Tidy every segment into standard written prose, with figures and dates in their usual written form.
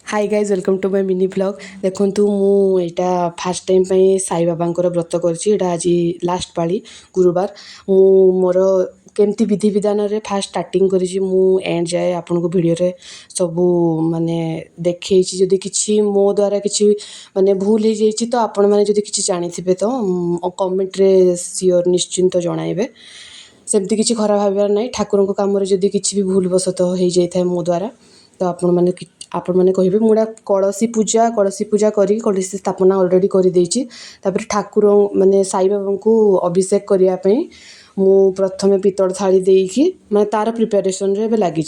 hi guys welcome to my mini blog देखु मुझा fast time Sai Baba व्रत कर आज लास्ट पाली गुरुवार मु मोर केमती विधि विधान रे फास्ट स्टार्टिंग करी मु एंड जाए आपन को वीडियो रे सबू माने देखी जदि किसी मो द्वारा किसी माने भूल हो जाइए तो आपण मैंने जदि किसी जानी थे तो कमेंट रे सियोर निश्चिंत जणाइबे सेमती किसी खराब भावार ना ठाकुर कम जदि किसी भी भूल बसत हो जाए मो द्वारा तो आपण मैंने कहे मुझा कलसी पूजा करी कलसी स्थापना अलरेडी कर ठाकुर माने साई बाबा को अभिषेक करने मु प्रथम पितल थाली देकी मैं तार प्रिपेरेसन रे लगी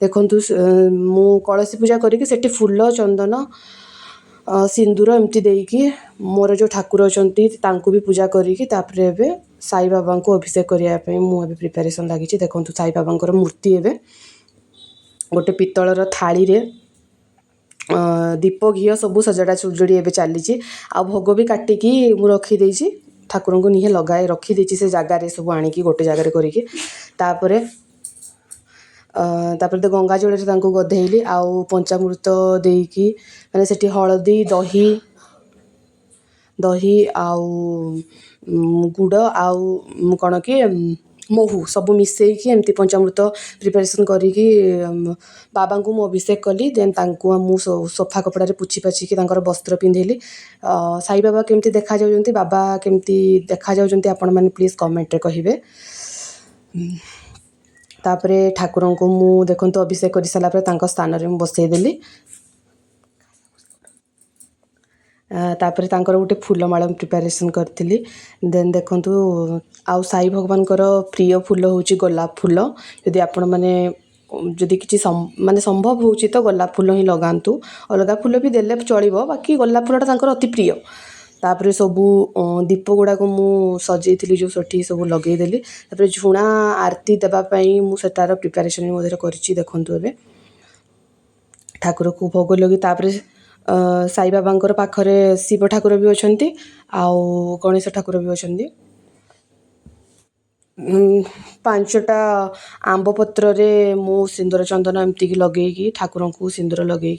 देखु मु कलसी पूजा करी फूल चंदन सिंदूर एमती देकी मोर जो ठाकुर अच्छा भी पूजा करी साई बाबा को अभिषेक करने मुझे प्रिपेरेसन लगी देखु साई बाबा मूर्ति एवं गोटे पितलर थाली रे दीप घी सब सजड़ा सुजड़ी एवं चली आ भोग भी काटिकी मुझे रखीदे ठाकुर को निहे लगाए रखीदे से जगार सब आणिकी गोटे जगार करी तापर तो गंगा जल गधेली आउ पंचामृत देकी मैंने सेठी हलदी दही दही आउ गुड़ आउ कौन कि महू सब मिसेकी एमती पंचामृत प्रिपेरेसन करी बाबा को मु अभिषेक कली देन मु सोफा कपड़ा पुछि पाछिकी वस्त्र पिंधेली साई बाबा केमती देखा जाउछंती बाबा केमती देखा जाउछंती आपण माने प्लीज कमेंट रे कहिबे तापरे ठाकुर को मु देखंतु अभिषेक कर सारा पर स्थान रे बसई देली तापर तांकर गोटे फूलमाला प्रिपेरेसन करी देन देखंतु आउ साई भगवान प्रिय फूल होची गोलाप फूल यदि आपण माने जदि किसी माने संभव होची तो गोलाप फूल ही लगांतु अलगा फूल भी देले चलिबो बाकी गोलाप फूलटा तांकर अति प्रिय तापर सबू दीप गुड़ाक मु सजेली जो सठी सब लगेदेली तापर झुणा आरती देवाई मुझार प्रिपेरेसन कर देखु ए ठाकुर को भोग लगी तापर साई बाबा पाखरे शिव ठाकुर भी अच्छा आउ गणेश ठाकुर भी अच्छा 5टा आंब पत्र रे मु सिंदूर चंदन एमती लगे ठाकुर को सिंदूर लगे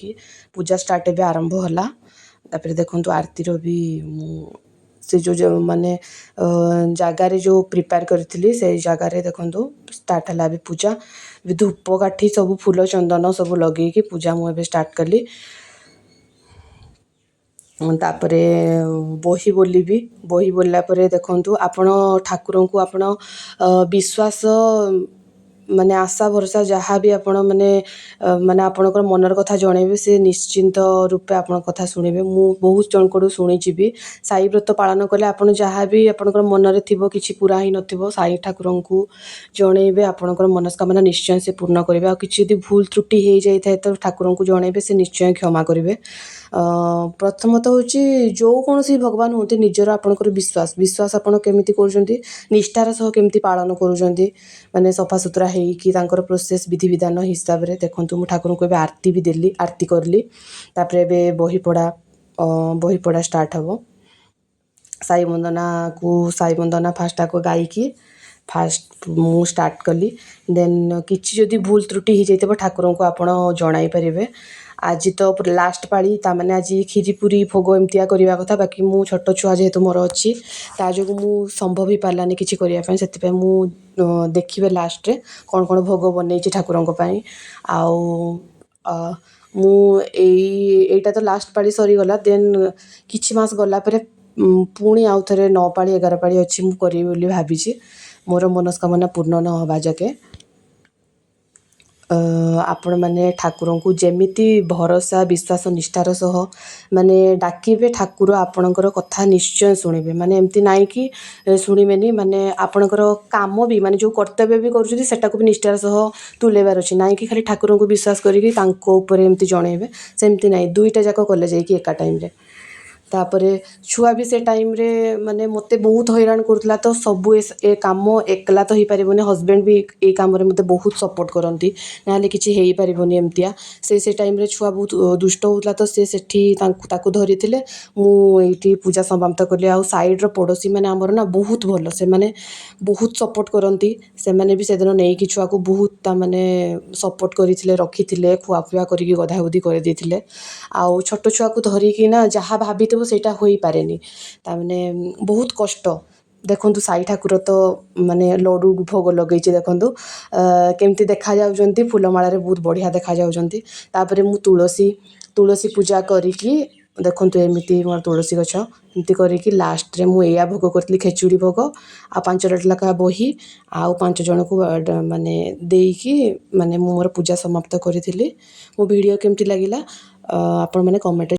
पूजा स्टार्ट ए आरंभ होला तापर देखु आरती भी से जो माने जगार जो प्रिपेयर करी से जगार देखु स्टार्ट है पूजा भी धूप काठी सब फूल चंदन सब लगे पूजा मुझे स्टार्ट कली तापरे बही बोली बही बोलला देखु आपण ठाकुर को आपण विश्वास माने आशा भरोसा जहाँ भी आपण माने माने आपणकर मनर कथा जणेबे से निश्चिंत रूपे आपण कथा शुणिबे मु बहुत जन को शुणी भी साई व्रत पालन कले आपण जहाँ भी आपणकर मनरे थिबो किछि पूरा ही नथिबो साई ठाकुर को जणेबे आपणकर मनस्कामना निश्चय से पूर्ण करिवे आ किछि यदि भूल त्रुटि हो जाय थाए तो ठाकुर को जणेबे से निश्चय क्षमा करिवे प्रथमत होची जो कौन सी भगवान होते निजर आपणकर विश्वास विश्वास आपण केमिति करूछंती निष्ठार सह केमिति पालन करूछंती माने सफा सुतरा हेकी तांकर प्रोसेस विधि विधान हिसाब रे देखंतु मु ठाकुर को आरती भी देली आरती करली तापरे बे बही पढ़ा स्टार्ट हबो साई वंदना फास्ट को गायकी फास्ट मु स्टार्ट कली देन किछि जदि भूल त्रुटि हो जाइतबो ठाकुर को आपण जणाई परिबे आज तो लास्ट पाली ताने आज खीरी पूरी भोग एमतिया करवा कथा बाकी मु छोट छुआ जेहेतु मोर अच्छी जो मु संभव ही पारानी किसी करने से मु देखिए लास्ट रे कौन कौन भोग बनई ठाकुर आउ मु एटा तो लास्ट पाली सरीगला देन किछि मास गला पुणी आउ थे 9 पाली 11 पाली अच्छी मु करी बोली भाभी मोर मनस्कामना पूर्ण न हवा जाके आपण माने ठाकुर को जेमिति भरोसा विश्वास निष्ठार सह माने डाकिबे ठाकुर आपणकर कथा निश्चय शुणिबे माने एमती नाई कि शुणिबेनी माने आपणकर काम भी माने जो कर्तव्य भी करूछथि सेटा को भी निष्ठार सह तुलेबार अछि नाई कि खाली ठाकुर को विश्वास करिकि तांको ऊपर एमती जणेबे सेमती नाई दुईटा जाक कले जाई कि एका टाइम रे ତାପରେ ଛୁଆ ବି ସେ ଟାଇମ୍ରେ ମାନେ ମୋତେ ବହୁତ ହଇରାଣ କରୁଥିଲା ତ ସବୁ ଏ କାମ ଏକଲା ତ ହେଇପାରିବନି ହଜବେଣ୍ଡ ବି ଏଇ କାମରେ ମୋତେ ବହୁତ ସପୋର୍ଟ କରନ୍ତି ନହେଲେ କିଛି ହେଇପାରିବନି ଏମିତିଆ ସେ ଟାଇମ୍ରେ ଛୁଆ ବହୁତ ଦୁଷ୍ଟ ହେଉଥିଲା ତ ସେ ସେଠି ତାକୁ ଧରିଥିଲେ ମୁଁ ଏଇଠି ପୂଜା ସମାପ୍ତ କଲି ଆଉ ସାଇଡ଼୍ର ପଡ଼ୋଶୀମାନେ ଆମର ନା ବହୁତ ଭଲ ସେମାନେ ବହୁତ ସପୋର୍ଟ କରନ୍ତି ସେମାନେ ବି ସେଦିନ ନେଇକି ଛୁଆକୁ ବହୁତ ତାମାନେ ସପୋର୍ଟ କରିଥିଲେ ରଖିଥିଲେ ଖୁଆପିଆ କରିକି ଗାଧାଗୁଧି କରିଦେଇଥିଲେ ଆଉ ଛୋଟ ଛୁଆକୁ ଧରିକି ନା ଯାହା ଭାବିଥିବ ସେଇଟା ହୋଇପାରେନି ତାମାନେ ବହୁତ କଷ୍ଟ ଦେଖନ୍ତୁ ସାଇ ଠାକୁର ତ ମାନେ ଲଡ଼ୁ ଭୋଗ ଲଗେଇଛି ଦେଖନ୍ତୁ କେମିତି ଦେଖାଯାଉଛନ୍ତି ଫୁଲମାଳାରେ ବହୁତ ବଢ଼ିଆ ଦେଖାଯାଉଛନ୍ତି ତାପରେ ମୁଁ ତୁଳସୀ ପୂଜା କରିକି ଦେଖନ୍ତୁ ଏମିତି ମୋର ତୁଳସୀ ଗଛ ଏମିତି କରିକି ଲାଷ୍ଟରେ ମୁଁ ଏଇଆ ଭୋଗ କରିଥିଲି ଖେଚୁଡ଼ି ଭୋଗ ଆଉ 5ଟା ଲେଖାଁ ବହି ଆଉ 5 ଜଣଙ୍କୁ ମାନେ ଦେଇକି ମାନେ ମୁଁ ମୋର ପୂଜା ସମାପ୍ତ କରିଥିଲି ମୋ ଭିଡ଼ିଓ କେମିତି ଲାଗିଲା ଆପଣମାନେ କମେଣ୍ଟରେ